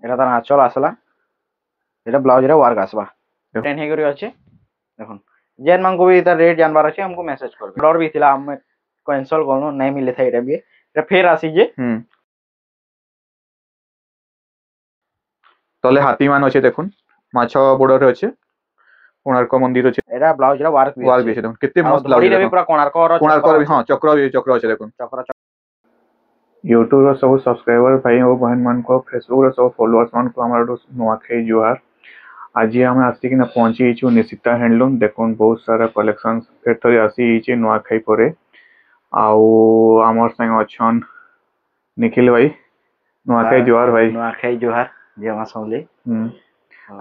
এটা তার আঁচল আসলা, এটা ব্লাউজ রে ওয়ার্ক আসবা। টেন হে করি আছে দেখুন। जेन मांगो भी इधर रेट जानबार अच्छे हमको मैसेज कर ऑर्डर भी थिला हम कैंसिल करनो नहीं मिले था एटा भी एटा फेर आसी जे তলে হাতিমান আছে দেখুন, মাছ বর্ডরে আছে, কোଣାর্ক মন্দির আছে, एटा ब्लाउज रे वार्क भी ওয়ার্ক আছে দেখুন, কেতে মস্ত ব্লাউজ ধড়ি রে দেখুন, भी पूरा कोणार्क और কোଣାর্ক ହଁ ଚକ୍ର ଅଛି দেখুন। चक्र यूट्यूब रो सब सब्सक्राइबर भाई और बहन मान को, फेसबुक रो सब फॉलोअर्स मान को हमारा नुआखाई जुहार। आज आम आसिकिना पहुंची निशिता हैंडलूम देखुन, बहुत सारा कलेक्शन फेर थोड़ी आसी नुआखाई परे। आउ आमर संग अच्छन निखिल भाई, नुआखाई जुहार भाई। नुआखाई जुहार जे मासौली।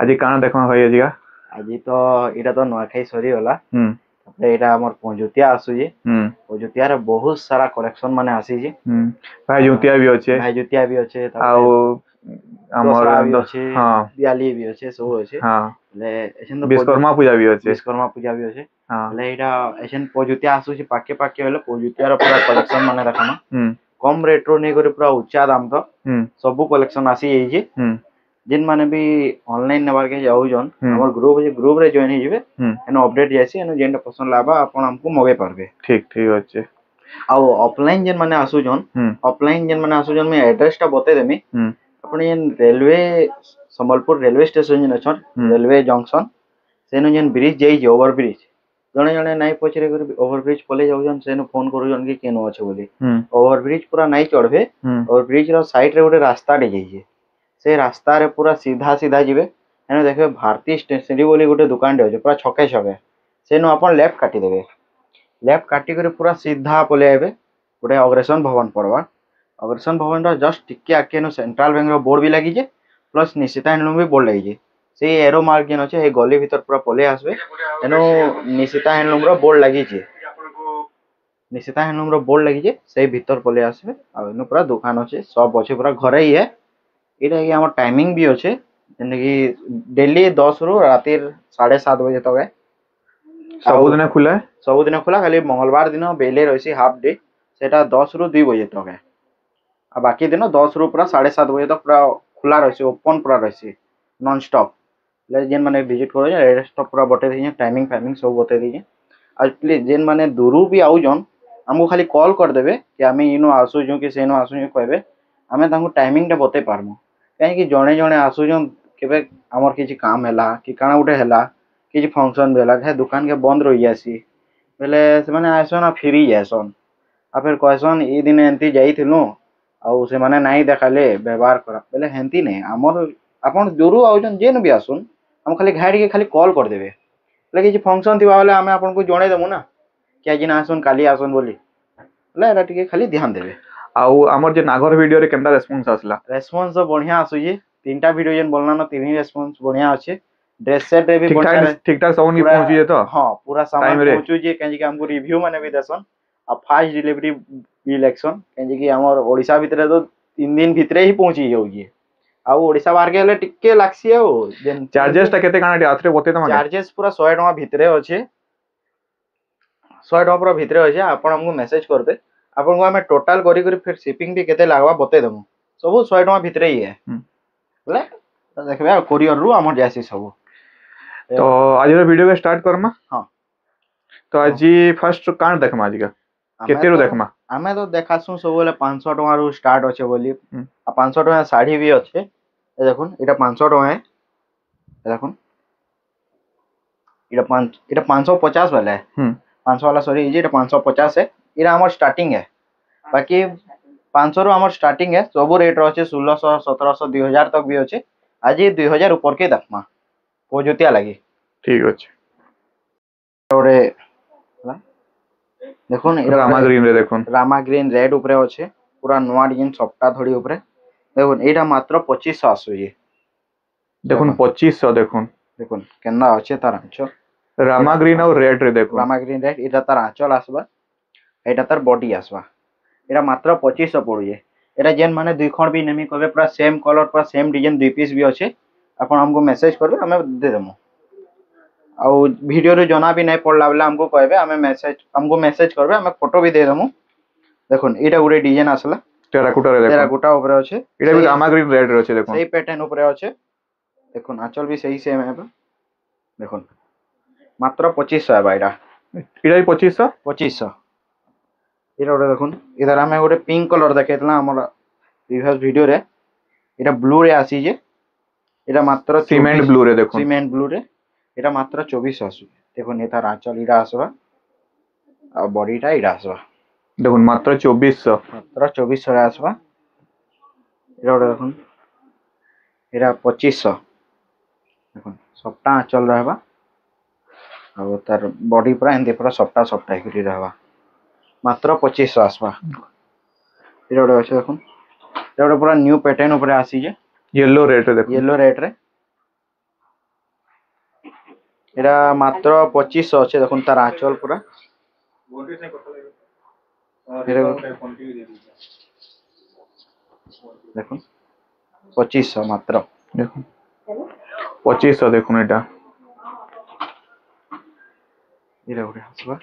आज काना देखमा भाई आजिका? आज तो इटा तो नुआखाई सरी होला, तापरे इटा हमर पंजुतिया आसुजी, पंजुतिया रे बहुत सारा कलेक्शन माने आसी जी। भाई जुतिया भी अच्छे, भाई जुतिया भी अच्छे, आउ हमर भी अच्छे, दिवाली भी अच्छे, सब अच्छे। ले एछन तो विश्वकर्मा पूजा भी अच्छे, विश्वकर्मा पूजा भी अच्छे। ले इटा एछन पंजुतिया आसुजी पाके पाके होले पंजुतिया रे पूरा कलेक्शन माने देखमा। कम रेट रो नै करी पूरा उच्चा दाम तो सब कलेक्शन आसी जाई जे। जिन माने भी ऑनलाइन नेबार के जाउजन हमर ग्रुप रे जॉइन हे जिवे, एनो अपडेट जायसी, एनो जेंटा पसंद लाबा आपण हमको मगे पारबे। ठीक ठीक अच्छे। आ ऑफलाइन जेन माने आसुजन, ऑफलाइन जेन माने आसुजन मैं एड्रेस टा बते देमी। आपण जेन रेलवे संबलपुर रेलवे स्टेशन जेन अछन, रेलवे जंक्शन सेनो जेन ब्रिज जाई जे, ओवर ब्रिज जणे जणे नाइ पचरे कर ओवर ब्रिज पले जाउजन, सेनो फोन करूजन कि केनो अछि बोली। ओवर ब्रिज पूरा नाइ चढ़बे, ओवर ब्रिज रो साइड रे गोटे रास्ता डे जाई जे, से रास्ता रे पूरा सीधा सीधा जिबे, एने देखबे भारती स्टेशनरी बोली गोटे दुकान डे अछि पूरा छके छके, सेनो आपण लेफ्ट काटी देबे। लेफ्ट काटी कर पूरा सीधा पले आबे, गोटे अग्रसेन भवन पड़वा। अग्रसेन भवन रो जस्ट टिके आके नो सेंट्रल बैंक रो बोर्ड भी लागी जे, प्लस निशिता हैंडलूम भी बोर्ड लागी जे। से एरो मार्क जेन अछि ए गली भीतर पूरा पले आसबे, एनो निशिता हैंडलूम रो बोर्ड लागी जे, निशिता हैंडलूम रो बोर्ड लागी जे, से भीतर पले आसबे। आ एनो पूरा दुकान अछि, सब अछि, पूरा घरे ही है। एटा कि हमर टाइमिंग भी अछि, जेने कि डेली 10 रु राती 7:30 बजे तक है। सबुदिन खुला है, सबुदिन खुला, खाली मंगलवार दिन बेले रही हाफ डे, सेटा 10 रु 2 बजे तक है। आ बाकी दिन 10 रु पूरा 7:30 बजे तक पूरा खुला रही, ओपन पूरा रही नॉन स्टॉप। ले जेन माने विजिट करो एड्रेस तो पूरा बते दीजिए, टाइमिंग फाइमिंग सब बते दीजिए। आज प्लीज जेन माने दूरू भी आउजन हमको खाली कॉल कर देबे कि आमे इनो आसुजु कि सेनो आसुजु कहबे, आमे तांको टाइमिंग टा बते पारमु। काहे कि जणे जणे आसुजन केबे हमर किछि काम हैला कि काना उठे हैला, किछि फंक्शन भेला, हे दुकान के बंद रहि जासी बेले से माने आसन फ्री जासन। आ फिर कहसन ई दिन एंती जाइथिलु आउ से माने नाइ देखाले व्यवहार करा बेले हेंती नै। हमर आपण दूरू आउजन जेन भी आसुन हम खाली घाड़ी के खाली कॉल कर देबे, ले किछि फंक्शन थिबा बेले आमे आपन को जणे देमु ना कि आज ना आसुन काली आसुन बोली, ले एरा टिके खाली ध्यान देबे। आउ हमर जे नागर वीडियो रे केनता रेस्पॉन्स आसला? रेस्पॉन्स तो बढ़िया आसुजी, तीनटा वीडियो जेन बोलना न तीन ही रेस्पॉन्स बढ़िया अछि। ड्रेस सेट रे भी बढ़िया ठीक ठाक सब नि पहुंची जे तो। हां पूरा सामान पहुंचू जे, काहे कि हमको रिव्यू माने भी देसन आ फास्ट डिलीवरी भी लेक्सन, काहे कि हमर ओडिसा भितरे तो 3 दिन भितरे ही पहुंची जाउ जे। आ ओडिसा बाहर के हले टिके लागसी आ जेन चार्जेस टा केते काना आथरे बते तमा? चार्जेस पूरा 100 टका भितरे अछि, 100 टका पूरा भितरे अछि। आपण हमको मेसेज करबे, आपण को हमें टोटल करी करी फिर शिपिंग भी केते लागबा बते देमु, सब 100 टका भितरे ही है। ले देखबे कोरियर रु हमर जासी सब। तो आज रो वीडियो के स्टार्ट करमा। हां तो आज फर्स्ट कान देखमा आज का केते रो देखमा? हमें तो देखासु सब बोले 500 टका रु स्टार्ट अछि बोली। आ 500 टका साड़ी भी अछि, ए देखुन एटा 500 टका है, ए देखुन एटा 550 वाला है। 500 वाला सॉरी, ये 550 है, इरा हमर स्टार्टिंग है। बाकी 500 रु हमर स्टार्टिंग है, सब रेट रो अछि 1600 1700 2000 तक भी अछि। आज ये 2000 ऊपर के देखमा पोजुतिया लागी। ठीक अछि। ओरे देखुन रामा ग्रीन रे देखुन, रामा ग्रीन रेड ऊपर अछि, पूरा नवा डिजाइन सप्ता धड़ी ऊपर। देखुन एटा मात्र 2500 आसुजी। देखुन 2500 देखुन, देखुन केना अछि तार आंचल रामा ग्रीन और रेड रे देखुन। रामा ग्रीन रेड एटा तार आंचल आसबा, एटा तार बॉडी आसबा। एटा मात्र 2500 पड़ुजे। एटा जेन माने दुई खण भी नेमी कहबे पूरा सेम कलर पूरा सेम डिजाइन दुई पीस भी अछि, आपण हमको मेसेज करबे हमें दे देमु। आ वीडियो रे जना भी नहीं पड़ला बेला हमको कहबे, हमें मेसेज करबे, हमें फोटो भी दे देमु। देखुन एटा गुडे डिजाइन आसला, টেরাকোটা রে দেখুন টেরাকোটা উপরে আছে এটা বি রামা গ্রিন রেড রে আছে দেখুন সেই প্যাটার্ন উপরে আছে দেখুন আঁচল বি সেই সেম হবে দেখুন মাত্র 2500 হবে এটা এটা 2500 2500 এটা ওটা দেখুন এদার আমি গোটে পিঙ্ক কলর দেখাইছিলাম আমার প্রিভিয়াস ভিডিও রে এটা ব্লু রে আসিছে এটা মাত্র সিমেন্ট ব্লু রে দেখুন সিমেন্ট ব্লু রে এটা মাত্র 2400 আসবে দেখুন এটার আঁচল এটা আসবা আর বডিটা এটা আসবা দেখুন মাত্র 2400 মাত্র 2400 রে আসবা এটা ওটা দেখুন এটা 2500 দেখুন সবটা আঁচল রহবা আর তার বডি পুরা এমতি পুরা সবটা সবটা ହେଇକରି রহবা মাত্র 2500 আসবা এটা ওটা আছে দেখুন এটা ওটা পুরা নিউ প্যাটার্ন উপরে আসিছে येलो रेड रे देखुन येलो रेड रे এটা মাত্র 2500 আছে দেখুন তার আঁচল পুরা দেখুন 2500 মাত্র দেখুন 2500 দেখুন এটা এটা ওটা আসবা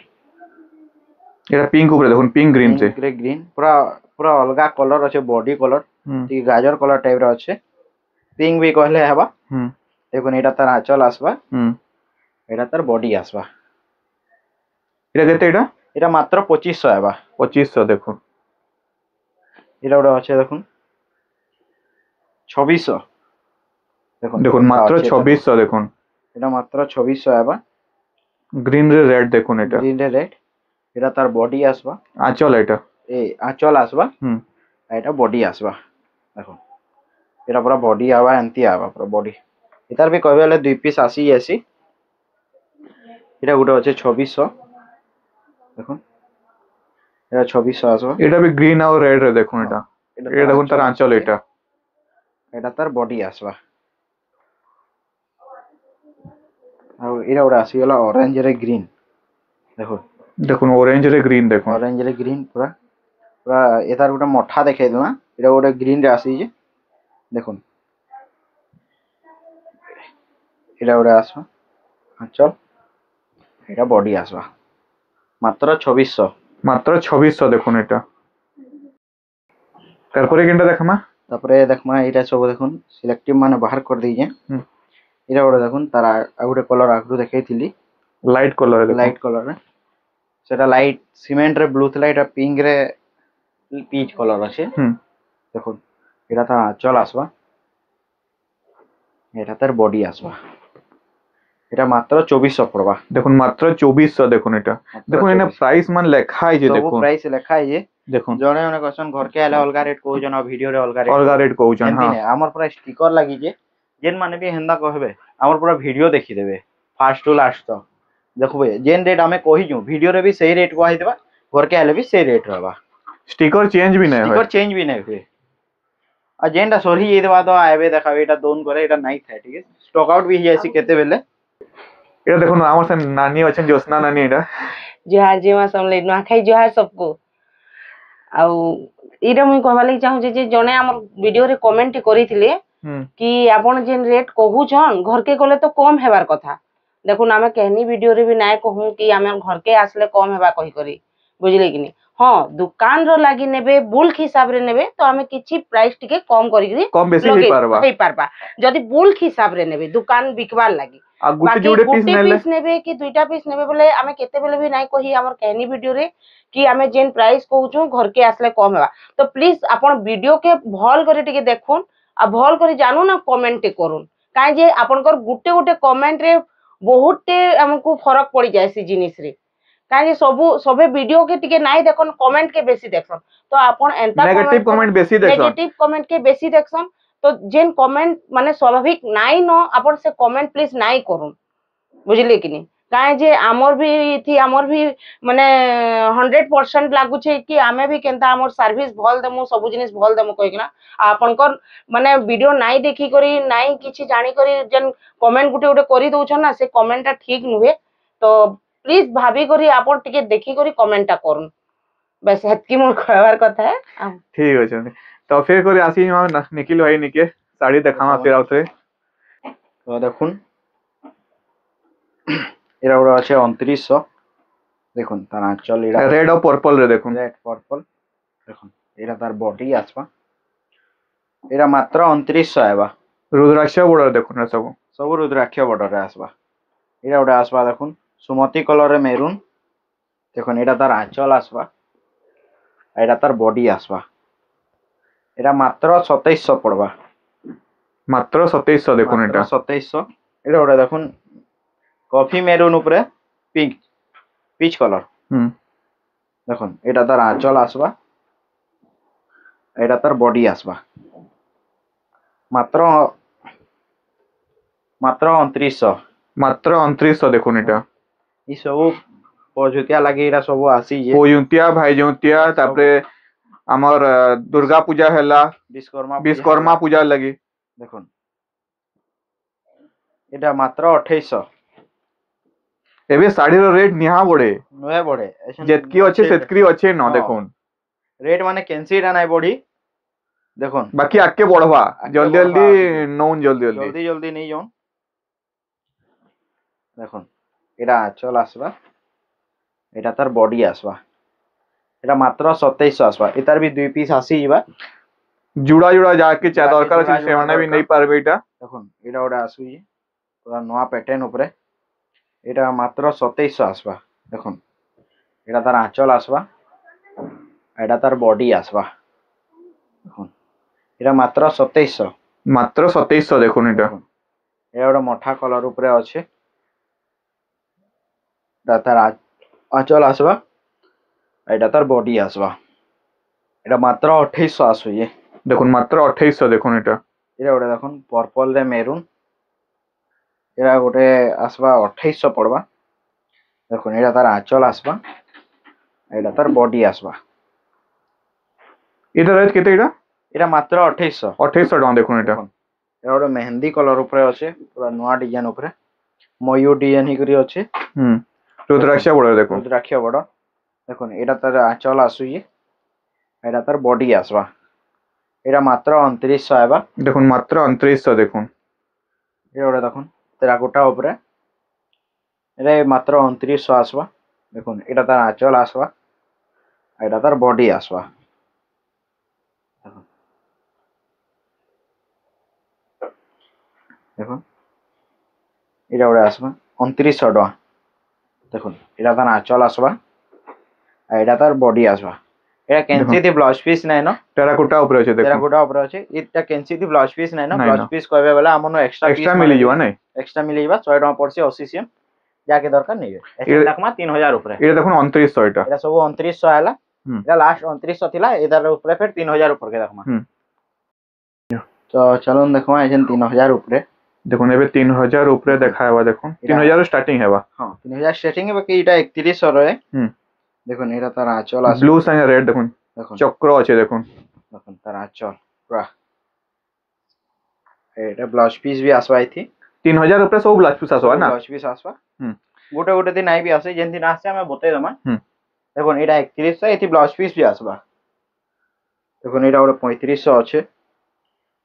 এটা পিঙ্ক উপরে দেখুন পিঙ্ক গ্রিন से গ্রে গ্রিন পুরা পুরা অলগা কলর আছে বডি কলর ঠিক গাজর কলর টাইপ র আছে পিঙ্ক বি কহলে হেবা দেখুন এটা তার আঁচল আসবা এটা তার বডি আসবা এটা কেতে এটা এটা মাত্র 2500 হেবা 2500 দেখুন এটা ওটা আছে দেখুন 2600 দেখুন দেখুন মাত্র 2600 দেখুন এটা মাত্র 2600 হেবা গ্রিন রে রেড দেখুন এটা গ্রিন রে রেড এটা তার বডি আসবা আঁচল এটা এই আঁচল আসবা এটা বডি আসবা দেখুন এটা পুরা বডি আবা এমতি আবা পুরা বডি এটার বি কবে হলে 2 পিস আসি আসি এটা গোটে আছে 2600 দেখুন এটা 2600 আসবা এটা বি গ্রিন আর রেড রে দেখুন এটা এটা দেখুন তার আঁচল এটা এটা তার বডি আসবা আর এটা ওটা আসি গলা অরেঞ্জ রে গ্রিন দেখুন দেখুন অরেঞ্জ রে গ্রিন দেখুন অরেঞ্জ রে গ্রিন পুরা পুরা এটার গোটে মঠা দেখাই দেনা এটা গোটে গ্রিন রে আসিছে দেখুন এটা ওটা আসবা আঁচল এটা বডি আসবা মাত্র 2600 মাত্র 2600 দেখুন এটা তারপরে কোনটা দেখামা তারপরে দেখমা এটা সব দেখুন সিলেক্টিভ মানে বাহার করে দিয়েছে এটা ওটা দেখুন তার আগুটে কলর আগু দেখাইছিলি লাইট কলর সেটা লাইট সিমেন্ট রে ব্লু ଥିଲା এটা পিঙ্ক রে পিচ কলর আছে দেখুন এটা তার আঁচল আসবা এটা তার বডি আসবা এটা মাত্র 2400 পড়বা দেখুন মাত্র 2400 দেখুন এটা দেখুন এনে প্রাইস মান লেখা আছে দেখুন সব প্রাইস লেখা আছে দেখুন জনে জনে কোশ্চেন ঘরকে আলে অলগা রেট কହୁଛন আর ভিডিও রে অলগা রেট কହୁଛন হ্যাঁ আমার পুরা স্টিकर লাগিছে যেন মানে भी হেন্দা কহবে আমার পুরা ভিডিও দেখি দেবে ফার্স্ট টু লাস্ট তো দেখবে যেন রেট আমি কহিছু ভিডিও রে भी सही रेट কহি দেবা ঘরকে আলে भी सही रेट रहबा स्टिकर चेंज भी नहीं स्टिकर चेंज भी नहीं हुए और जेनटा सही ये देवा तो आबे देखाबे এটা दोन करे এটা নাই থাকে ঠিক আছে স্টক আউট भी যাইছি কেতে বেলে এটা দেখুন আমার সাথে নানি আছেন জ্যোৎস্না নানি এটা जोहार जीवा समले नुआखाई जोहार सबको आउ इरा मुई कहबा लागि चाहू जे जने हमर वीडियो रे कमेंट करिथिले कि आपण जेन रेट कहू छन घर के गले तो कम हेबार कथा देखुन आमे कहनी वीडियो रे भी नाय कहू कि आमे घर के आसले कम हेबा कहि करी बुझले कि नहीं हाँ दुकान रो लागि नेबे बुल्क हिसाब रे नेबे तो आमे किछि प्राइस टिके कम करी कम बेसी हे पारबा जदी बुल्क हिसाब रे नेबे दुकान बिकबार लागि आ गुटे जोड़े पीस नेबे कि दुईटा पीस नेबे बोले आमे केते बेले भी नाय कही हमर कहनी वीडियो रे कि आमे जेन प्राइस कहूछु घर के आसले कम हेबा तो प्लीज आपण वीडियो के भल करे टिके देखुन आ भल करे जानू ना कमेंट करूँ काहे जे आपनकर गुटे गुटे कमेंट रे बहुते हमको फरक पड़ी जाए सी जिनिस रे काहे सबु सबे वीडियो के टिके नाइ देखन कमेंट के बेसी देखसन तो आपण एंता नेगेटिव कमेंट के बेसी देखसन तो जेन कमेंट माने स्वाभाविक नाइ न आपण से कमेंट प्लीज नाइ करूँ बुझले कि नहीं काहे जे हमर भी माने 100% लागु छे कि आमे भी केनता हमर सर्विस भल देमु सब जिनिस भल देमु कहि किना आपनकर माने वीडियो नाइ देखि करी नाइ किछि जानि करी जेन कमेंट गुटे गुटे करि दउछन ना से कमेंटटा ठीक नुहे तो प्लीज भाभी करी आपन टिके देखि करी कमेंटटा करूँ बस हेतकी मोर कहवार कथा है ठीक अछि तो फिर करी आसी निखिल भाई निके साड़ी देखामा फिर आउथे তো দেখুন এরা ওরা আছে 2900 দেখুন তার আঁচল এরা रेड और पर्पल रे देखुन রেড পার্পল দেখুন এটা তার বডি আসবা এটা মাত্র 2900 আইবা रुद्राक्ष बॉर्डर देखो ना सब सब रुद्राक्ष बॉर्डर रे आसबा এটা ওটা আসবা দেখুন সুমতি কলরে মেরুন দেখুন এটা তার আঁচল আসবা এটা তার বডি আসবা এটা মাত্র 2700 পড়বা मात्र 2700 देखो মাত্র এটা 2700 এটা ওটা দেখুন কফি মেরুন উপরে পিঙ্ক পিচ কলর দেখুন এটা তার আঁচল আসবা এটা তার বডি আসবা মাত্র মাত্র 2900 मात्र 2900 देखो এটা ই সবু পজুতিয়া লাগি এটা সবু আসি যে পয়ুন্তিয়া ভাইজুন্তিয়া তারপরে আমার দুর্গা পূজা হেলা বিশ্বকর্মা পূজা লাগি দেখুন এটা মাত্র 2800 ଏବେ ଶାଢୀର ରେଟ୍ ନିହା ବଢେ ନୁହେଁ ବଢେ ଯେତିକି ଅଛି ସେତିକି ଅଛି ନ ଦେଖୁନ୍ ରେଟ୍ ମାନେ କେନ୍ସିଟା ନାଇଁ ବଢି দেখুন ବାକି ଆଗକେ ବଢବା ଜଲ୍ଦି ଜଲ୍ଦି ନଉନ୍ ଜଲ୍ଦି ଜଲ୍ଦି জলদি জলদি নেই যান দেখুন এটা আঁচল আসবা এটা তার বডি আসবা এটা মাত্র 2700 আসবা এটার বি দুই পিস আসি যা জুড়া জুড়া যাকে চা দরকার আছে সেমানে ବି ନେଇ পারবে এটা দেখুন এটা ওটা আসুই পুরা নয়া প্যাটার্ন উপরে এটা মাত্র 2700 আসবা দেখুন এটা তার আঁচল আসবা এটা তার বডি আসবা দেখুন এটা মাত্র 2700 মাত্র 2700 দেখুন এটা এটা ওটা মঠা কলর উপরে আছে এটা তার আঁচল আসবা এটা তার বডি আসবা এটা মাত্র 2800 আসুই দেখুন মাত্র 2800 দেখুন এটা এটা ওটা দেখুন পর্পল রে মেরুন এটা গোটে আসবা 2800 পড়বা দেখুন এটা তার আঁচল আসবা এটা তার বডি আসবা এটা রেট কেতে এটা এটা মাত্র 2800 2800 টাকা দেখুন এটা এটা ওটা মেহেন্দি কলর উপরে আছে পুরা নয়া ডিজাইন উপরে ময়ূর ডিজাইন হিকরি আছে রুদ্রাক্ষ বর্ডর দেখুন রুদ্রাক্ষ বর্ডর দেখুন এটা তার আঁচল আসুই এটা তার বডি আসবা এটা মাত্র 2900 আইবা দেখুন মাত্র 2900 দেখুন এটা ওটা দেখুন তেরাকোটা উপরে এটা মাত্র 2900 আসবা দেখুন এটা তার আঁচল আসবা এটা তার বডি আসবা দেখুন এটা ওটা আসবা 2900 টাকা দেখুন এটা তার আঁচল আসবা আর এটা তার বডি আসবা এটা কেনসি দি ব্লাউজ পিস নাই না টেরাকোটা উপরে আছে দেখুন টেরাকোটা উপরে আছে এটা কেনসি দি ব্লাউজ পিস নাই না ব্লাউজ পিস কইবে বেলা আমনো এক্সট্রা মিলি ଯିବ নাই এক্সট্রা মিলি যাবা 100 টাকা পড়ছে 80 সিএম যাকে দরকার নেই এটা লাখমা 3000 উপরে এটা দেখুন 2900 এটা এটা সব 2900 আইলা এটা লাস্ট 2900 থিলা এদার উপরে ফের 3000 উপরে কে দেখমা তো চলুন দেখমা এজেন 3000 উপরে দেখুন এবে 3000 উপরে দেখাবা দেখুন 3000 স্টার্টিং হেবা হ্যাঁ 3000 স্টার্টিং এ বাকি এটা 3100 রয়ে দেখুন এটা তার আঁচল আছে ব্লু সাইন রেড দেখুন দেখুন চক্র আছে দেখুন দেখুন তার আঁচল পুরা এটা ব্লাউজ পিস भी আসবা আইথি 3000 উপরে সব ব্লাউজ পিস আসবা না ব্লাউজ পিস আসবা গোটে গোটে দিন আই भी আসে যেন দিন আসছে আমি বতাই দমা দেখুন এটা 3100 এটি ব্লাউজ পিস भी আসবা দেখুন এটা ওটা 3500 আছে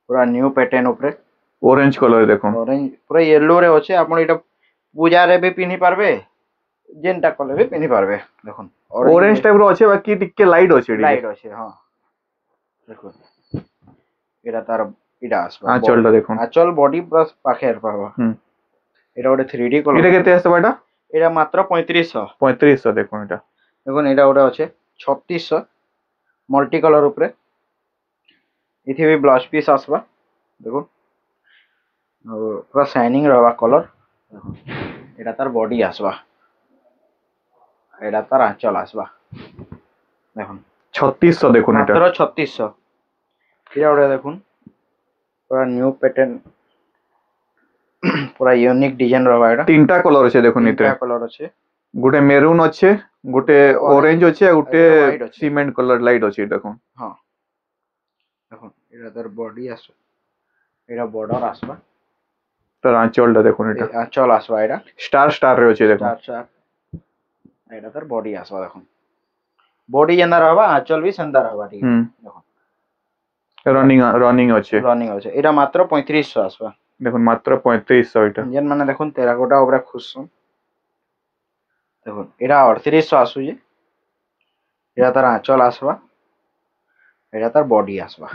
পুরা নিউ প্যাটার্ন উপরে অরেঞ্জ কালার দেখুন অরেঞ্জ পুরা ইয়েলো রে আছে আপনি এটা পূজা রে भी পিনি পারবে যেনটা কলে भी পিনি পারবে দেখুন অরেঞ্জ টাইপ র আছে বাকি টিকে লাইট আছে লাইট আছে হ্যাঁ দেখুন এটা তার এটা আসবে আঁচলটা দেখুন আঁচল বডি প্লাস পাখের পাবা এটা ওটা 3D কলর এটা কেতে আসবে এটা এটা মাত্র 3500 দেখুন এটা দেখুন এটা ওটা আছে 3600 মাল্টি কালার উপরে এতে भी ব্লাউজ পিস আসবা দেখুন পুরো শাইনিং রবা কলর এটা তার বডি আসবা এটা তার আঁচল আসবা দেখুন 3600 দেখুন এটা মাত্র 3600 এটা ওটা দেখুন পুরা নিউ প্যাটার্ন পুরা ইউনিক ডিজাইন রবা এটা তিনটা কালার আছে দেখুন এতে তিনটা কালার আছে গোটে মেরুন আছে গোটে অরেঞ্জ আছে গোটে সিমেন্ট কালার লাইট আছে দেখুন হ্যাঁ দেখুন এটা তার বডি আসবে এটা বর্ডার আসবা তার আঁচলটা দেখুন এটা আঁচল আসবা এটা স্টার স্টার রে আছে দেখুন চার এটা তার বডি আসবা দেখুন বডি যেন্দা রহবা আঁচল भी সেন্দা রহবা ঠিক দেখুন রানিং আছে এটা মাত্র 3500 আসবা দেখুন মাত্র 3500 এটা যেন মানে দেখুন তেরাকোটা উপরে খুশছুন দেখুন এটা 3800 আসুছে এটা তার আঁচল আসবা এটা তার বডি আসবা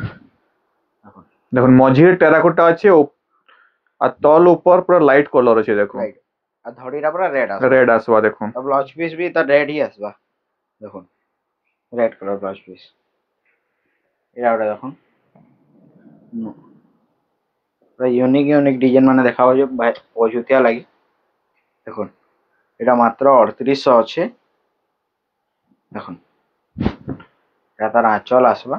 দেখুন দেখুন মঝির টেরাকোটা আছে আর তল উপর পুরো লাইট কলর আছে দেখুন রাইট আর ধড়িটা পুরা রেড আসবা রেড আসবা দেখুন আর ব্লাউজ পিস भी তার রেড হি আসবা দেখুন রেড কালার ব্লাউজ পিস এটা ওটা দেখুন পুরা ইউনিক ইউনিক ডিজাইন মানে দেখা হচ্ছে পঁয়ষট্টিয়া লাগি দেখুন এটা মাত্র 3800 আছে দেখুন এটা তার আঁচল আসবা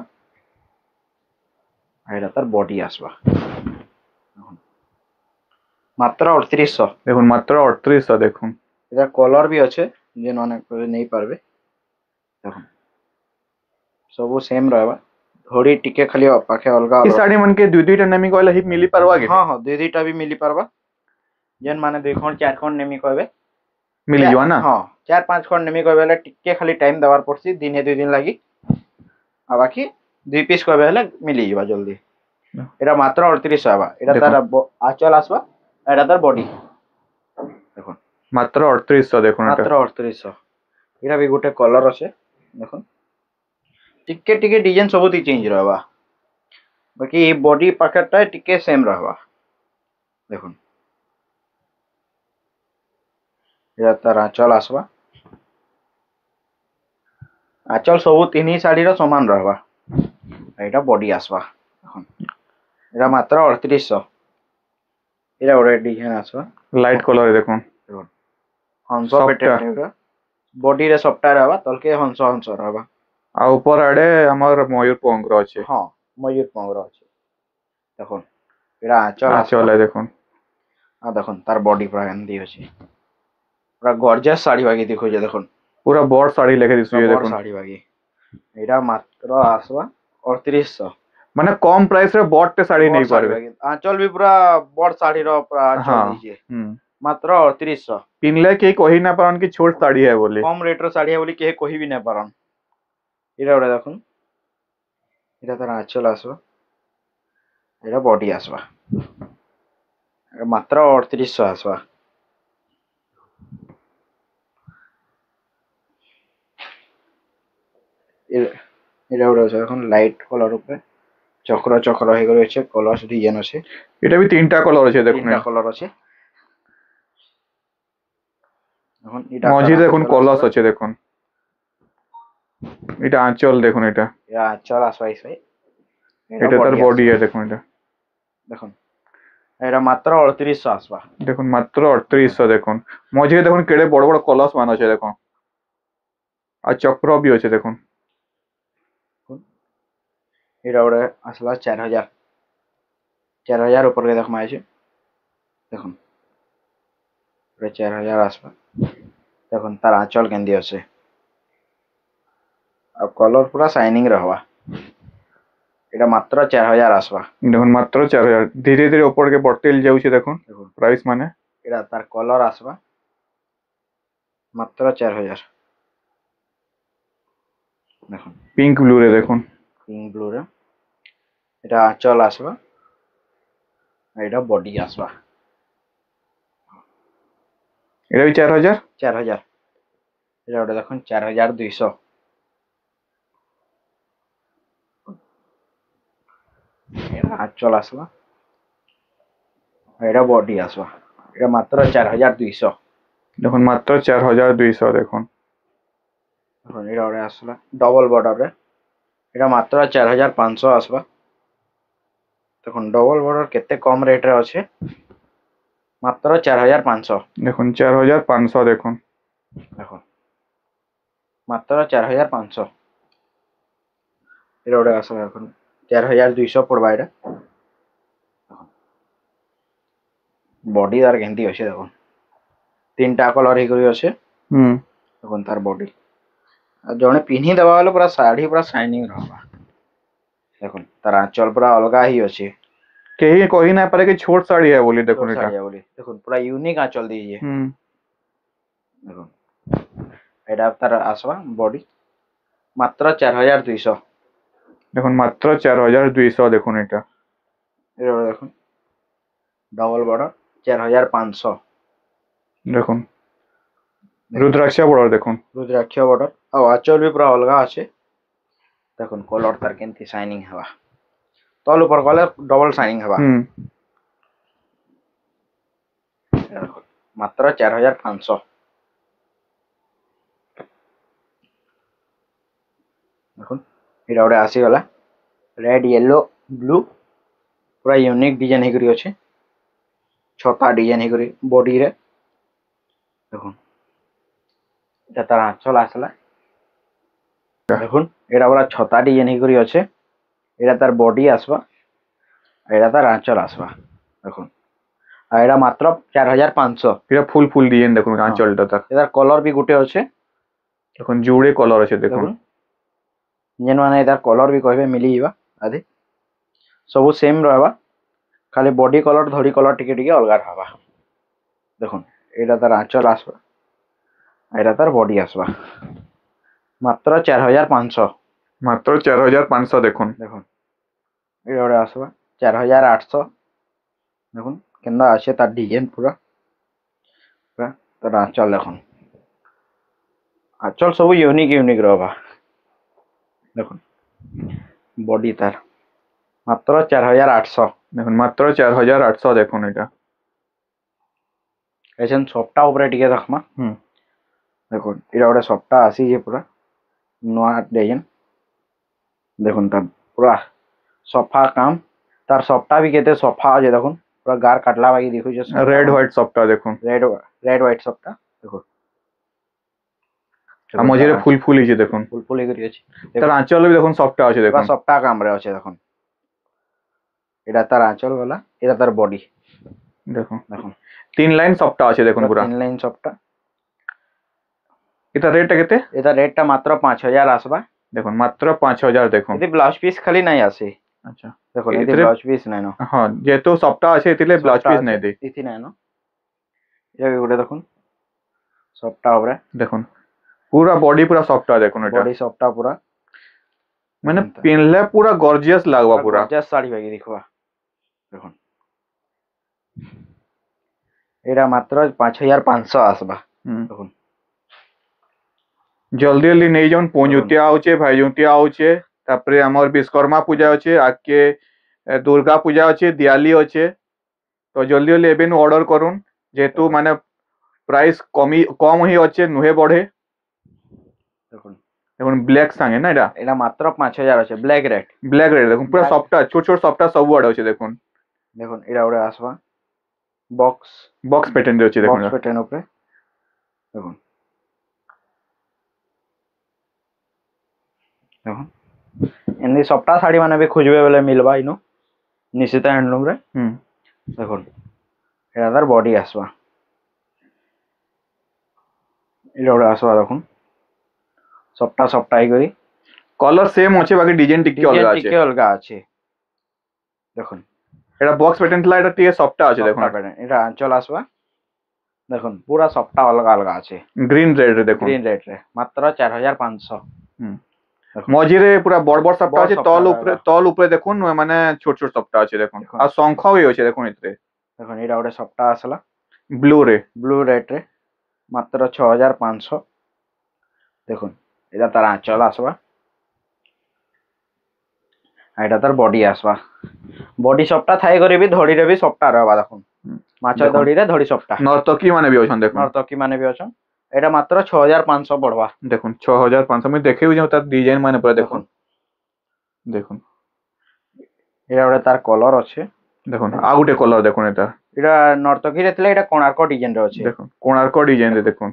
আর এটা তার বডি আসবা দেখুন মাত্র 3800 দেখুন মাত্র 3800 দেখুন এটা কলর भी আছে যে অনেক নেই পারবে দেখুন ସବୁ সেম ରହିବା ଧଡ଼ି ଟିକେ ଖାଲି ପାଖେ ଅଲଗା এই শাড়ি মানকে দুই দুইটা নেমি কইলে হি মিলি পারবা কি ହଁ ହଁ ଦୁଇଟା ବି ମିଲି ପାରବା ଯେନ୍ ମାନେ 2 ଖଣ୍ଡ 4 ଖଣ୍ଡ ନେମି କହିବେ মিলি যাওয়া না ହଁ 4-5 ଖଣ୍ଡ ନେମି କହିବେ ହେଲେ ଟିକେ ଖାଲି ଟାଇମ୍ ଦେବାର ପଡୁଛି ଦିନେ 2 ଦିନ ଲାଗି ଆଉ ବାକି 2 ପିସ୍ କହିବେ ହେଲେ ମିଲିଯିବା ଜଲ୍ଦି এটা মাত্র 3800 হবা এটা তার আঁচল আসবা এটা তার বডি দেখুন মাত্র 3800 দেখুন এটা মাত্র 3800 এটা ବି ଗୋଟେ কলর আছে দেখুন ଟିକେ ଟିକେ ডিজাইন ସବୁଠି ଚେଞ୍ଜ ରହିବା ବାକି এই বডি ପାଖଟା ଟିକେ ସେମ୍ ରହିବା দেখুন এটা তার আঁচল আসবা আঁচল ସବୁ ତିନି ଶାଢୀର ସମାନ ରହିବା এটা বডি আসবা দেখুন এটা মাত্র 3800 এটা ଗୋଟେ ডিজাইন আসবা লাইট কলর দেখুন দেখুন হংস প্যাটার্ন বডিরে সবটা ରହିବା তলকে হংস হংস ରହିବା আর উপর আড়ে আমার ময়ূর পঙ্খর আছে ହଁ ময়ূর পঙ্গর আছে দেখুন এটা আঁচল আঁচল দেখুন আর দেখুন তার বডি পুরা এমনি আছে পুরা গর্জিয়াস শাড়ি বাগি দেখুছে দেখুন পুরা বড় শাড়ি লেখে দিছু বড় দেখুন শাড়ি বাগি এটা মাত্র আসবা 3800 মানে কম প্রাইস রে বড়তে শাড়ি নেই পারবে আঁচল भी পুরা বড় শাড়ির পুরা আঁচল হ্যাঁ দিছে হুম মাত্র 3800 পিনলে কেই কহি না পারন কি ছোট শাড়ি है বলে কম রেটর শাড়ি বলি কেহে কহি भी না পারন এটা ওটা দেখুন এটা তার আঁচল আসবা এটা বডি আসবা এটা মাত্র 3800 আসবা এটা ওটা আছে এখন লাইট কলার উপরে চক্র চক্র হয়ে গেছে কলর ডিজাইন আছে এটা भी তিনটা কলর আছে দেখুন তিনটা কলর আছে এখন এটা মজি দেখুন কলস আছে দেখুন এটা আঁচল দেখুন এটা এটা আঁচল আসবা ইসে এটা তার বডি দেখুন এটা দেখুন এটা মাত্র 3800 আসবা দেখুন মাত্র 3800 দেখুন মঝিরে দেখুন কেড়ে বড় বড় কলস মান আছে দেখুন আর চক্র भी আছে দেখুন এটা ওরে আসলা 4000 উপর কে দেখমা আছে দেখুন এটা 4000 আসবা দেখুন তার আঁচল কেন্দি আছে আর কলর পুরা শাইনিং रहवा এটা মাত্র 4000 আসবা দেখুন মাত্র 4000 ধীরে ধীরে উপর কে বড়তেল যাচ্ছে দেখুন দেখুন প্রাইস মানে এটা তার কলর আসবা মাত্র 4000 দেখুন পিঙ্ক ব্লু রে দেখুন পিঙ্ক ব্লু রে এটা আঁচল আসবা আর এটা বডি আসবা এটা भी 4000 4000 এটা ওটা দেখুন 4200 এটা আঁচল আসবা আর এটা বডি আসবা এটা মাত্র 4200 দেখুন মাত্র 4200 দেখুন এখন এটা ওটা আসলা ডবল বর্ডার রে এটা মাত্র 4500 আসবা দেখুন ডবল বর্ডার কেতে কম রেট রে আছে মাত্র 4500 দেখুন 4500 দেখুন দেখুন মাত্র 4500 এটা ওটা আসলা এখন 4200 পড়বা এটা বডি আর কেমতি আছে দেখুন তিনটা কলর ହେଇକରି আছে হুম দেখুন তার বডি আর জনে পিন্ধি দেবা বলে পুরা শাড়ি পুরা শাইনিং रहबा দেখুন তার আঁচল পুরা অলগা হি আছে কেহি কহি না পারে কি ছোট শাড়ি है বলি দেখুন এটা শাড়ি বলি দেখুন পুরা ইউনিক আঁচল দিয়েছে হুম দেখুন এটা তার আসবা বডি মাত্র 4200 দেখুন মাত্র 4200 দেখুন এটা এটা দেখুন ডবল বর্ডার 4500 দেখুন রুদ্রাক্ষ বর্ডার দেখুন রুদ্রাক্ষ বর্ডার আর আঁচল भी পুরা অলগা আছে দেখুন কলর তার কেমতি শাইনিং হবা তল উপর কলে ডবল শাইনিং হবা দেখুন মাত্র 4500 দেখুন এটা গোটে আসিগলা রেড येलो ब्लू पूरा यूनिक डिजाइन हेकरी अच्छे छता डिजाइन हेकरी बॉडी रे देखुन এটা তার আঁচল আসলা দেখুন এটা পুরা ছতা ডিজাইন হেকরি আছে এটা তার বডি আসবা এটা তার আঁচল আসবা দেখুন আর এটা মাত্র 4500 এটা ফুল ফুল ডিজাইন দেখুন আঁচলটা তার এটার কলর বি গুটে আছে দেখুন জুড়ে কলর আছে দেখুন যেন মানে এটার কলর বি কইবে মিলি যাবা আদি সবু সেম রহবা খালি বডি কলর ধড়ি কলর টিকে টিকে অলগা রহবা দেখুন এটা তার আঁচল আসবা এটা তার বডি আসবা মাত্র 4500 মাত্র 4500 দেখুন দেখুন এটা ওরে আসবা 4800 দেখুন কেন্দা আছে তার ডিজাইন পুরা তার আঁচল দেখুন আঁচল সবু ইউনিক ইউনিক রহবা দেখুন বডি তার মাত্র 4800 দেখুন মাত্র 4800 দেখুন এটা এছেন সবটা উপরে টিকে দেখমা দেখুন এটা ওটা সবটা আসিছে পুরা নয়া ডিজাইন দেখুন তার পুরা সফা কাম তার সবটা বি কেতে সফা আছে দেখুন পুরা গার কাটলা বাকি দেখুছে রেড হোয়াইট সবটা দেখুন রেড হোয়াইট সবটা দেখুন আর মঝিরে ফুল ফুল আছে দেখুন ফুল ফুল এগরি আছে তার আঁচল বি দেখুন সবটা আছে দেখুন সবটা কামরে আছে দেখুন এটা তার আঁচল গলা এটা তার বডি দেখুন দেখুন 3 লাইন সবটা আছে দেখুন পুরা 3 লাইন সবটা এটা রেটটা কেতে এটা রেটটা মাত্র 5000 আসবা দেখুন মাত্র 5000 দেখুন এতে ব্লাউজ পিস খালি নাই আসে আচ্ছা দেখুন এতে ব্লাউজ পিস নাই না হ্যাঁ যেহেতু সবটা আছে এতিলে ব্লাউজ পিস নাই দেই ইতি নাই না এটা গোটে দেখুন সবটা উপরে দেখুন পুরা বডি পুরা সফটা দেখুন এটা বডি সবটা পুরা মানে পিনলে পুরা গর্জিয়াস লাগবা পুরা গর্জিয়াস শাড়ি বাকি দেখবা দেখুন এটা মাত্র 5500 আসবা দেখুন জলদি জলদি নেই যান পঞ্জুতিয়া আউছে ভাইজুতিয়া আউছে তারপরে আমার বিশ্বকর্মা পূজা আছে আজকে দুর্গা পূজা আছে দিওয়ালি আছে তো জলদি জলদি এবেন অর্ডর করুন যেহেতু মানে প্রাইস কম হি আছে নুহে বড়ে দেখুন দেখুন ব্ল্যাক সাঙ্গে না এটা এটা মাত্র 5000 আছে ব্ল্যাক রেড দেখুন পুরো সফটা ছোট ছোট সফটা সব ওয়ার্ড আছে দেখুন দেখুন এটা ওরে আসবা বক্স প্যাটার্ন আছে দেখুন বক্স প্যাটার্ন উপরে দেখুন দেখুন এমনি সবটা শাড়ি মানে भी খুঁজবে বলে মিলবা ইনো নিশিতা হ্যান্ডলুম রে দেখুন এটা তার বডি আসবা এটা ওরে আসবা দেখুন সবটাই করি কলর সেম আছে বাকি ডিজাইন টিকে অলগা আছে দেখুন এটা বক্স প্যাটার্ন লা এটা টিকে সবটা আছে দেখুন এটা আঁচল আসবা দেখুন পুরা সবটা অলগা অলগা আছে গ্রিন রেড রে দেখুন গ্রিন রেড রে মাত্র 4500 মঝিরে পুরা বড় বড় সবটা আছে তল উপরে দেখুন মানে ছোট ছোট সবটা আছে দেখুন আর সংখ্যাও আছে দেখুন এতে দেখুন এটা ওটা সবটা আসলা ব্লু রেড রে মাত্র 6500 দেখুন এটা তার আঁচল আসবা আর এটা তার বডি আসবা বডি সবটা থাই করিবি ধড়িরে বি সবটা রহবা দেখুন মাছ ধড়িরে ধড়ি সবটা নর্তকী মানে বি অছন দেখুন নর্তকী মানে বি অছন এটা মাত্র 6500 পড়বা দেখুন 6500 আমি দেখিও যাও তার ডিজাইন মানে পুরো দেখুন দেখুন এটা ওটা তার কলর আছে দেখুন আর গোটে কলর দেখুন এটা নর্তকী রে থিলে এটা কোণার্ক ডিজাইন রে আছে দেখুন কোণার্ক ডিজাইন রে দেখুন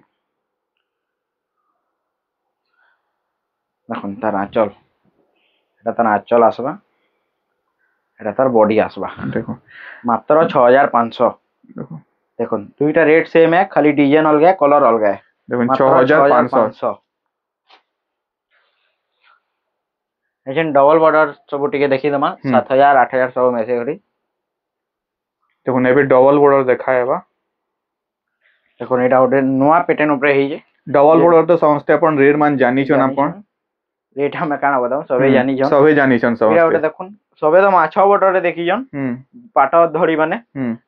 দেখুন তার আঁচল এটা তার আঁচল আসবা এটা তার বডি আসবা দেখুন মাত্র 6500 দেখুন দেখুন দুইটা রেট সেম है খালি ডিজাইন অলগা কলর অলগা দেখুন 6500 এছেন ডবল বর্ডর সব টিকে দেখি দমা 7000 8000 সব মেসে করি দেখুন এবে ডবল বর্ডর দেখায়বা দেখুন এটা ওটে নয়া প্যাটার্ন উপরে হেই যে ডবল বর্ডর তো সমস্ত আপন রেট মান জানিছন আপন রেট আমি কানা বতাও সবে জানিছন সমস্ত এটা ওটে দেখুন সবে তো মাছ বর্ডরে দেখিছন পাট ধড়ি মানে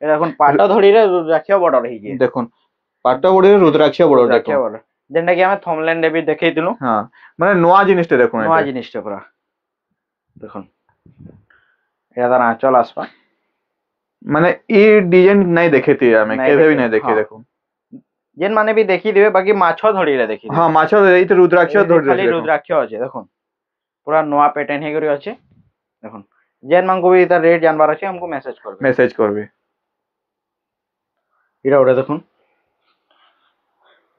এটা দেখুন পাট ধড়ি রে রুদ্রাক্ষ বর্ডর হেই যে দেখুন পাট বর্ডরে রুদ্রাক্ষ বর্ডর দেখুন যেটা কি আমি থমল্যান্ড রে বি দেখাই দিলু হ্যাঁ মানে নয়া জিনিসটা দেখুন নয়া জিনিসটা পুরা দেখুন এটা তার আঁচল আসবা মানে ই ডিজাইন নাই দেখেতি আমি নাই কেবে भी দেখে, नहीं देखे हाँ। देखो যেন মানে ବି ଦେଖିଥିବେ ବାକି ମାଛ ଧରିଲେ ଦେଖିଥିବେ। हाँ माछ ଏଇଠି ରୁଦ୍ରାକ୍ଷ ଧରି ଖାଲି ଦେଖো ରୁଦ୍ରାକ୍ଷ ଅଛି ଦେଖୁন ପୁରା ନୂଆ ପ୍ୟାଟର୍ନ ହେଇକରି ଅଛି ଦେଖୁন ଯେନ୍ ମାନଙ୍କୁ ବି ତାର ରେଟ୍ ଜାନବାର ଅଛି ଆମକୁ ମେସେଜ କରିବେ। মেসেজ করবে ଏଇଟା ଗୋଟେ ଦେଖୁন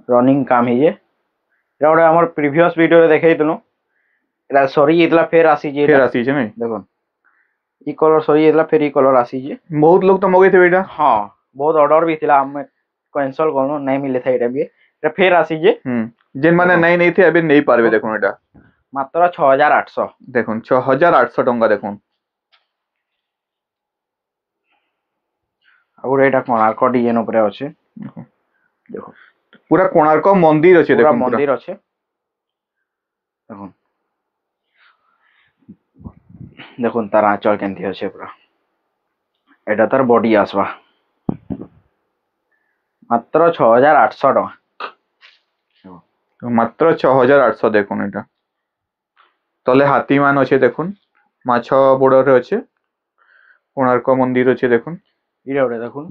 ରନିଂ କାମ ହେଇଛେ ଏଇଟା ଗୋଟେ ଆମର ପ୍ରିଭିୟସ୍ ଭିଡିଓରେ ଦେଖେଇଥିଲୁ ଏଇଟା ସରି ଯାଇଥିଲା ଫେର ଆସିଛି ফের ଏଇଟା আসিছে নাই ଦେଖୁন ଇ କଲର ସରି ଯାଇଥିଲା ଫେର ଇ କଲର ଆସିଛି। ବହୁତ লোক তো মগাইଥିବେ ଏଇଟା ହଁ ବହୁତ ଅର୍ଡର ବି ଥିଲା ଆମେ କ୍ୟାନସଲ କଲୁ ନାଇଁ ମିଳିଲା ଏଇଟା ବି ଏଇଟା ଫେର ଆସିଛି ଯେନ୍ ମାନେ ନାଇଁ ନେଇଥିବେ ଏବେ ନେଇ পারবে দেখুন এটা ମାତ୍ର 6800 দেখুন 6800 ଟଙ୍କା দেখুন ଆଉ ଗୋଟେ ଏଇଟା କୋଣାର୍କ ଡିଜାଇନ ଉପରେ ଅଛି ଦେଖୁন পুরা কোଣାর্ক মন্দির আছে ପୁରା দেখুন পুরা ମନ୍ଦିର ଅଛି ଦେଖୁন ଦେଖୁন ତାର ଆଞ୍ଚଳ କେମିତି ଅଛି ପୁରା ଏଇଟା ତାର ବଡି ଆସିବା ମାତ୍ର 6800 ଟଙ୍କା মাত্র 6800 দেখুন এটা তলে হাতি মান আছে দেখুন মাছ বড়রে আছে কোଣାর্ক মন্দির আছে দেখুন ଏଇଟା ଗୋଟେ ଦେଖୁন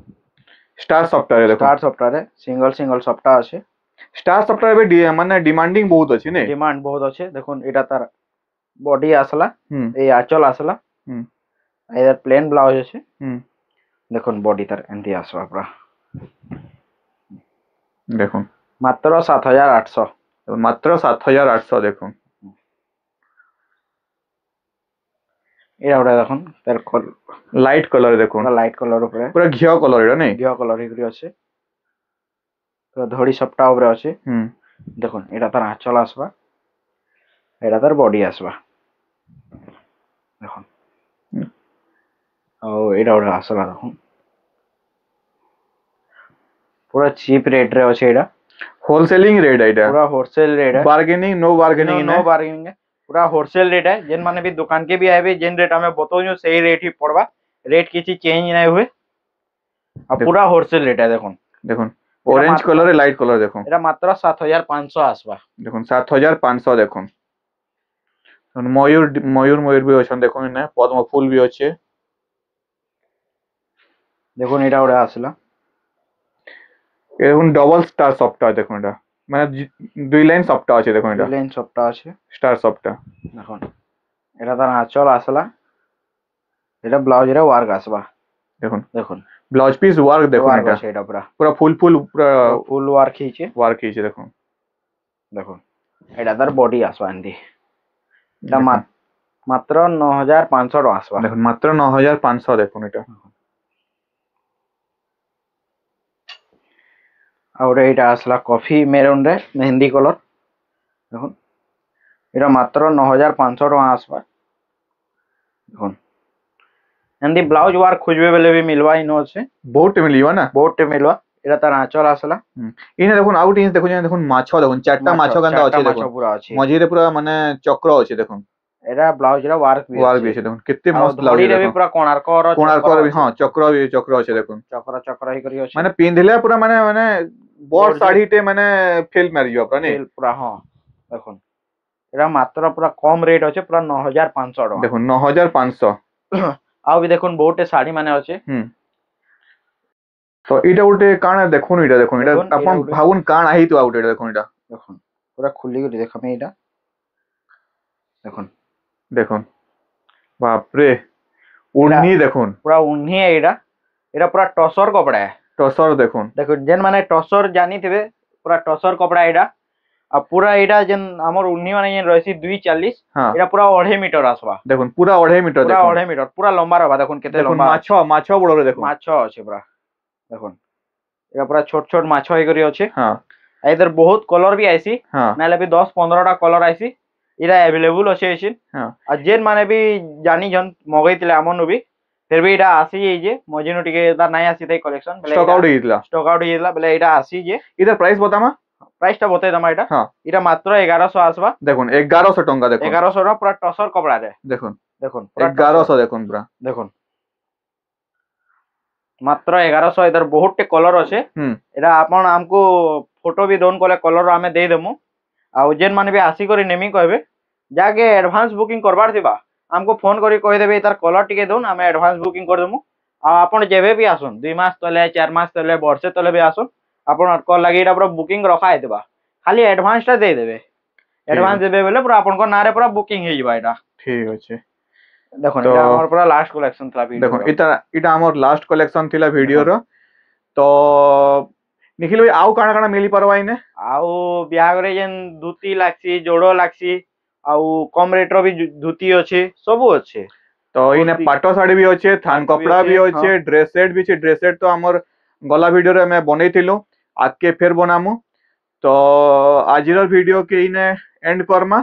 স্টার সফটওয়্যার দেখুন ଷ୍ଟାର ସପ୍ତାହରେ ସିଙ୍ଗଲ ସପ୍ତାହ ଅଛି স্টার সফটওয়্যার ଏବେ মানে ডিমান্ডিং বহুত ଅଛି নে ଡିମାଣ୍ଡ ବହୁତ ଅଛି ଦେଖୁନ ଏଇଟା ତାର ବଡି ଆସିଲା হুম ଏଇ ଆଞ୍ଚଳ ଆସିଲା হুম ଏଇଟା ପ୍ଲେନ ବ୍ଲାଉଜ ଅଛି হুম ଦେଖୁନ ବଡି ତାର ଏମିତି ଆସିବା ପୁରା দেখুন ମାତ୍ର 7800 মাত্র 7800 দেখুন ଏଇଟା ଗୋଟେ ଦେଖୁନ ତାର লাইট কলর দেখুন ପୁରା ଲାଇଟ କଲର ଉପରେ পুরা ঘিଅ কলর এটা নেই ଘିଅ କଲର ହେଇକରି ଅଛି ପୁରା ଧଡ଼ି ସପ୍ତାହ ଉପରେ ଅଛି হুম ଦେଖୁନ ଏଇଟା ତାର ଆଞ୍ଚଳ ଆସିବା ଏଇଟା ତାର ବଡି ଆସିବା ଦେଖୁନ ଆଉ ଏଇଟା ଗୋଟେ ଆସିଲା ଦେଖୁନ ପୁରା ଚିପ୍ ରେଟ୍ ରେ ଅଛି ଏଇଟା হোলসেলিং রেট এটা पूरा होलसेल रेट है bargaining no bargaining no bargaining है पूरा होलसेल रेट है जेन माने भी दुकान के भी आए जेन रेट हमें बताओ सही रेट ही पड़वा रेट किसी चेंज नहीं हुए अब पूरा होलसेल रेट है देखो দেখুন অরেঞ্জ কালারে লাইট কালার দেখুন এটা মাত্র 7500 আসবা দেখুন 7500 দেখুন ময়ূর ময়ূর ময়ূর भी অছন দেখুন না পদ্ম ফুল भी আছে দেখুন এটা ওটা আসলা দেখুন ডবল স্টার সফটওয়্যার দেখুন এটা মানে দুই লাইন সফটওয়্যার আছে দেখুন এটা লাইন সবটা আছে স্টার সফটওয়্যার দেখুন এটা তার আঁচল আসলা এটা ব্লাউজের ওয়ার্ক আসবা দেখুন দেখুন ব্লাউজ পিস ওয়ার্ক দেখুন ওয়ার্ক এটা আছে এটা পুরা পুরো ফুল ফুল পুরো ফুল ওয়ার্ক হইছে ওয়ার্ক হইছে দেখুন দেখুন এটা তার বডি আসবা এন্দি এটা মাত্র 9500 টাকা আসবা দেখুন মাত্র 9500 দেখুন এটা और এইটা আসলা কফি মেরুন রে মেহেন্দি কলর দেখুন এটা মাত্র 9500 টাকা আসবা দেখুন এন্দি ব্লাউজ ওয়ার্ক খুঁজবে বেলে भी मिलवा इनो আছে বহুত মিলিবা না বহুত মিলवा এটা তার আঁচল আসলা ইনে দেখুন আউট ইন দেখুন দেখুন মাছ দেখুন চারটা মাছ গান্দা আছে দেখুন পুরা আছে মঝিরে পুরো মানে চক্র আছে দেখুন এটা ব্লাউজ রে ওয়ার্ক ওয়ার্ক আছে দেখুন কেতে মস্ত ব্লাউজ ব্লাউজ রে দেখুন পুরা কোণার্কর কোণার্কর হ্যাঁ চক্র আছে দেখুন চক্র হই করি আছে মানে পিঁধিলে পুরা মানে মানে বড় শাড়িতে মানে ফেল মারি যাবে পুরা নে পুরা হ্যাঁ দেখুন এটা মাত্র পুরা কম রেট আছে পুরা 9500 টাকা দেখুন 9500 ଆଉ ବି ଦେଖୁন ବହୁଟେ ଶାଢୀ ମାନେ ଅଛି তো এটা উঠে কানা দেখুন এটা দেখুন এটা আপন ভাবুন কান আহি তো আউট এটা দেখুন এটা দেখুন পুরা খুলি করে দেখামে এটা দেখুন দেখুন বাপ রে উড়নি দেখুন পুরা উন্নি এটা এটা পুরা টসর কপড়া টসর দেখুন দেখুন যেন মানে টসর জানিଥିବେ পুরা টসর কপড়া এটা আর পুরা এটা যেন আমার উন্নি মানে যেন রয়েছে 240 এটা পুরা 2.5 মিটার আসবা দেখুন পুরা 2.5 মিটার পুরা 2.5 মিটার পুরা লম্বা রবা দেখুন কেতে লম্বা মাছ বড় রে দেখুন মাছ আছে পুরা দেখুন এটা পুরা ছোট ছোট মাছ হই করি আছে হ্যাঁ এদের বহুত কলর भी আইছি হ্যাঁ নালে भी 10-15 টা কলর আইছি এটা अवेलेबल আছে এসিন হ্যাঁ আর যেন মানে भी জানি জন মগাইতিলে আমনু भी फिर भी এটা আসি যাই যে মজিনু টিকে এটা নাই আসি তাই কালেকশন স্টক আউট হইতলা বলে এটা আসি যে এটার প্রাইস বতামা প্রাইসটা বতাই দামা এটা হ্যাঁ এটা মাত্র 1100 আসবা দেখুন 1100 টাকা দেখুন 1100 টাকা পুরা টসর কপড়া রে দেখুন দেখুন 1100 দেখুন পুরা দেখুন মাত্র 1100 এদের বহুতটে কলর আছে এটা আপন আমকো ফটো भी দন কলে কলর আমি দেই দেমু আর যেন মানে भी আসি করে নেমি কইবে যাকে অ্যাডভান্স বুকিং করবার দিবা हमको फोन करी कहि देबे तार कलर टिके दोन हमें एडवांस बुकिंग कर देमु आ आपण जेबे भी आसुन 2 मास तले 4 मास तले वर्षे तले भी आसुन आपण कल लागि एटा पूरा बुकिंग रखा हेतबा खाली एडवांस टा दे देबे एडवांस देबे बेले पूरा आपण को नारे पूरा बुकिंग हे जिबा एटा ठीक अछि देखो तो एटा हमर पूरा लास्ट कलेक्शन था वीडियो देखो इटा हमर लास्ट कलेक्शन थिला वीडियो रो तो निखिल भाई आउ काना काना मिली परवा इने आउ बिहागरे जेन धुती लागसी जोड़ो लागसी आउ कम रेट रो भी धुती अछि सब अछि तो इने पाटो साड़ी भी अच्छे थान कपड़ा भी अच्छे ड्रेस सेट भी ड्रेस सेट तो हमर गला वीडियो रे मैं बनैथिलु आके फिर बनामु तो आजिर वीडियो के इने एंड करमा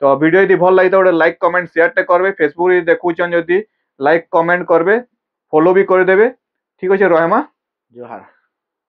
तो वीडियो यदि भल लगी तो लाइक कमेंट शेयर टे करबे फेसबुक रे देखुचन जदी लाइक कमेंट करबे फॉलो भी कर देबे ठीक अछि रहमा जोहार।